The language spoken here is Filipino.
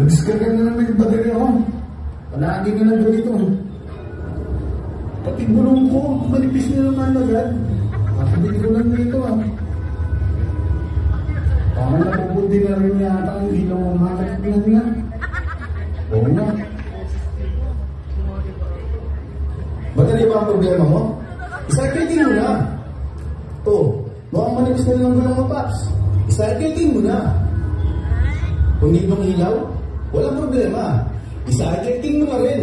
Nag-discarga na naman yung baterya ko. Palagi nga lang ganito. Pati gulong ko, manipis na naman agad. Kapabili ko lang dito ah. Baka napupunti na rin yata ang ilaw ang makakapin nga. Oo nga. Baterya ba ang problema mo? Isa-cycling mo na. Mukhang manipis na lang gulong mo, Paps. Isa-cycling mo na. Kung nindong ilaw, walang problema. Isa-cycling mo na rin.